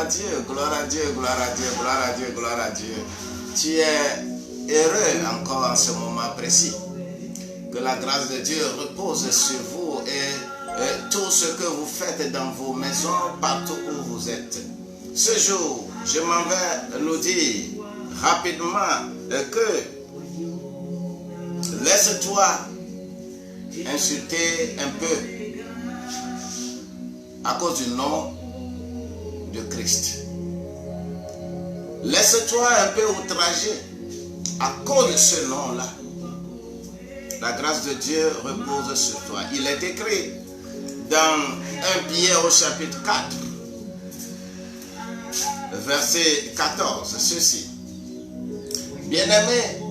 à Dieu, gloire à Dieu, gloire à Dieu, gloire à Dieu, gloire à Dieu. Tu es heureux encore en ce moment précis. Que la grâce de Dieu repose sur vous et tout ce que vous faites dans vos maisons, partout où vous êtes. Ce jour, je m'en vais nous dire rapidement que laisse-toi insulter un peu à cause du nom de Christ. Laisse-toi un peu outrager à cause de ce nom-là. La grâce de Dieu repose sur toi. Il est écrit dans 1 Pierre au chapitre 4, verset 14, ceci. Bien-aimés,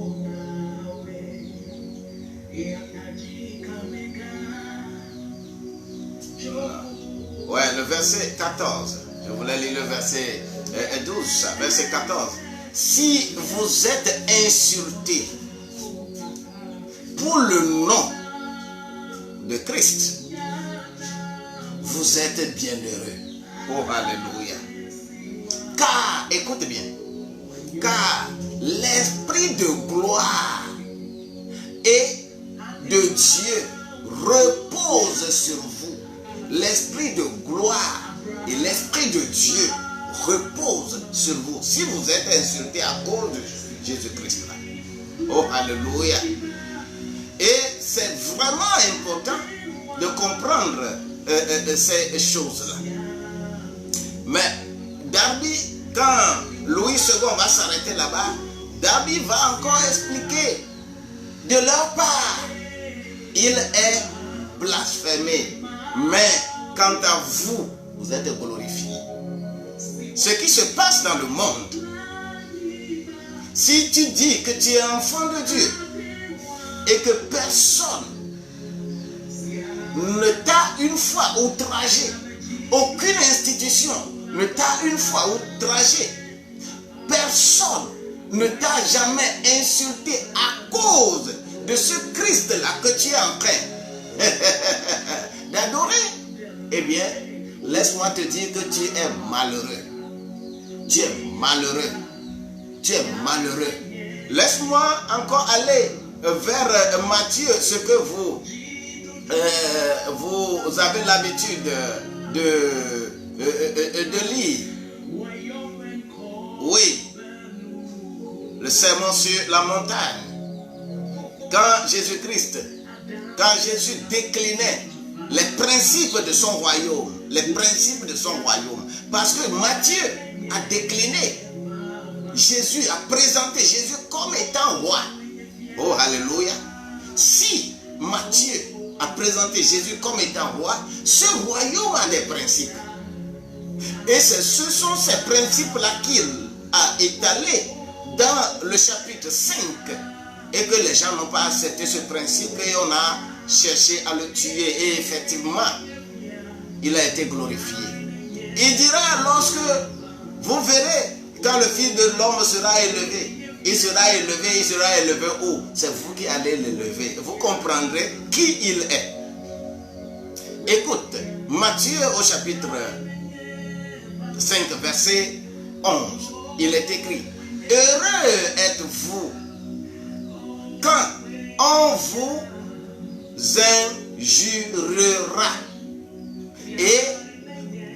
ouais, le verset 14. Je voulais lire le verset 12, verset 14. Si vous êtes insultés pour le nom de Christ, vous êtes bienheureux. Oh, alléluia. Car, écoute bien, car l'esprit de gloire et de Dieu repose sur vous. L'esprit de gloire et l'esprit de Dieu repose sur vous. Si vous êtes insulté à cause de Jésus-Christ. Oh, alléluia. Et c'est vraiment important de comprendre ces choses-là. Mais Darby, quand Louis II va s'arrêter là-bas, Darby va encore expliquer de leur part. Il est blasphémé. Mais quant à vous, vous êtes glorifiés. Ce qui se passe dans le monde, si tu dis que tu es enfant de Dieu et que personne ne t'a une fois outragé, aucune institution ne t'a une fois outragé, personne ne t'a jamais insulté à cause de ce Christ-là que tu es en train d'adorer, eh bien, laisse-moi te dire que tu es malheureux. Tu es malheureux. Tu es malheureux. Laisse-moi encore aller vers Matthieu, ce que vous avez l'habitude de lire. Oui, le sermon sur la montagne. Quand Jésus déclinait les principes de son royaume, parce que Matthieu a décliné Jésus, a présenté Jésus comme étant roi. Oh, alléluia. Si Matthieu a présenté Jésus comme étant roi, ce royaume a des principes. Et ce sont ces principes-là qu'il a étalés dans le chapitre 5. Et que les gens n'ont pas accepté ce principe et on a cherché à le tuer. Et effectivement, il a été glorifié. Il dira lorsque vous verrez quand le Fils de l'homme sera élevé, il sera élevé où? C'est vous qui allez l'élever. Vous comprendrez qui il est. Écoute, Matthieu au chapitre 5, verset 11, il est écrit: heureux êtes-vous quand on vous injuriera et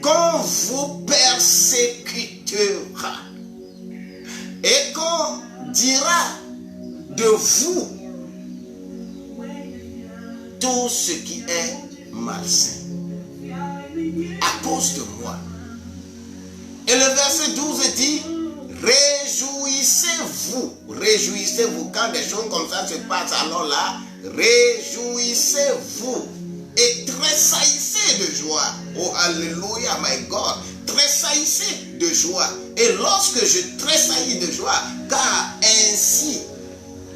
qu'on vous persécutera et qu'on dira de vous tout ce qui est malsain à cause de moi. Et le verset 12 dit: réjouissez-vous quand des choses comme ça se passent. Alors là, réjouissez-vous et tressaillissez de joie. Oh, alléluia, my God. Tressaillissez de joie. Et lorsque je tressaillis de joie, car ainsi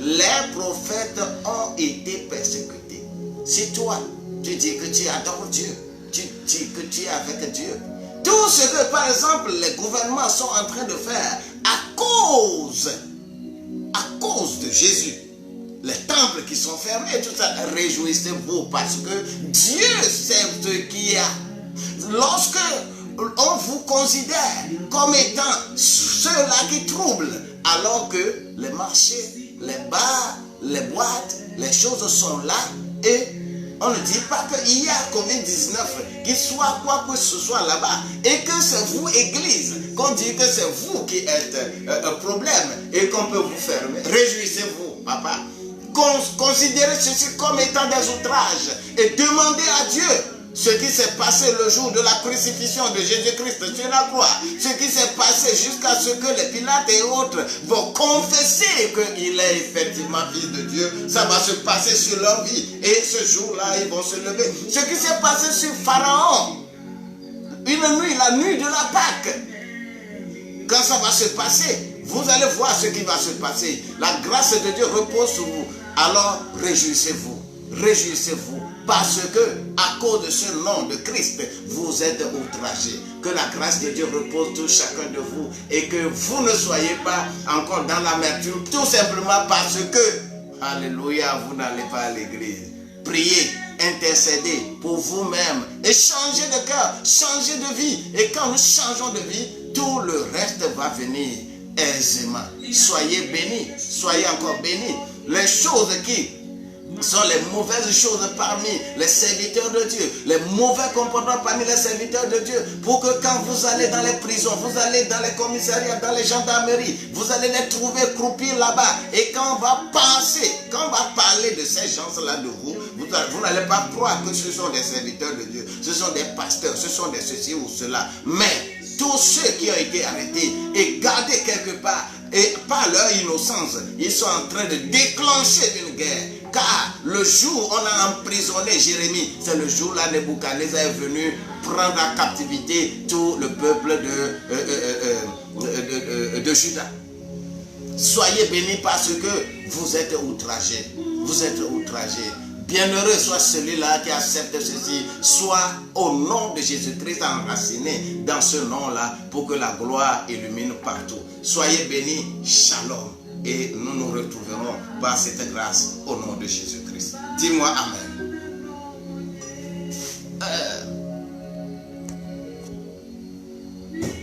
les prophètes ont été persécutés. Si toi, tu dis que tu adores Dieu, tu dis que tu es avec Dieu, tout ce que, par exemple, les gouvernements sont en train de faire à cause de Jésus, les temples qui sont fermés, tout ça, réjouissez-vous parce que Dieu sait ce qu'il y a. Lorsque on vous considère comme étant ceux-là qui troublent, alors que les marchés, les bars, les boîtes, les choses sont là et on ne dit pas qu'il y a Covid-19, qu'il soit quoi que ce soit là-bas, et que c'est vous, Église, qu'on dit que c'est vous qui êtes un problème et qu'on peut vous fermer. Réjouissez-vous, papa. Considérez ceci comme étant des outrages et demandez à Dieu ce qui s'est passé le jour de la crucifixion de Jésus-Christ sur la croix, ce qui s'est passé jusqu'à ce que les Pilates et autres vont confesser qu'il est effectivement fils de Dieu. Ça va se passer sur leur vie et ce jour-là ils vont se lever. Ce qui s'est passé sur Pharaon, une nuit, la nuit de la Pâque, quand ça va se passer, vous allez voir ce qui va se passer. La grâce de Dieu repose sur vous. Alors réjouissez-vous, réjouissez-vous. Parce que, à cause de ce nom de Christ, vous êtes outragés. Que la grâce de Dieu repose sur chacun de vous et que vous ne soyez pas encore dans l'amertume, tout simplement parce que, alléluia, vous n'allez pas à l'église. Priez, intercédez pour vous-même et changez de cœur, changez de vie. Et quand nous changeons de vie, tout le reste va venir aisément. Soyez bénis, soyez encore bénis. Les choses qui sont les mauvaises choses parmi les serviteurs de Dieu, les mauvais comportements parmi les serviteurs de Dieu, pour que quand vous allez dans les prisons, vous allez dans les commissariats, dans les gendarmeries, vous allez les trouver croupir là-bas. Et quand on va penser, quand on va parler de ces gens-là de vous, vous n'allez pas croire que ce sont des serviteurs de Dieu, ce sont des pasteurs, ce sont des ceci ou cela. Mais tous ceux qui ont été arrêtés et gardés quelque part, et par leur innocence, ils sont en train de déclencher une guerre. Car le jour où on a emprisonné Jérémie, c'est le jour là Nebuchadnezzar est venu prendre en captivité tout le peuple de Juda. Soyez bénis parce que vous êtes outragés. Vous êtes outragés. Bienheureux soit celui-là qui accepte ceci, soit au nom de Jésus-Christ enraciné dans ce nom-là pour que la gloire illumine partout. Soyez bénis, shalom. Et nous nous retrouverons par cette grâce au nom de Jésus-Christ. Dis-moi Amen.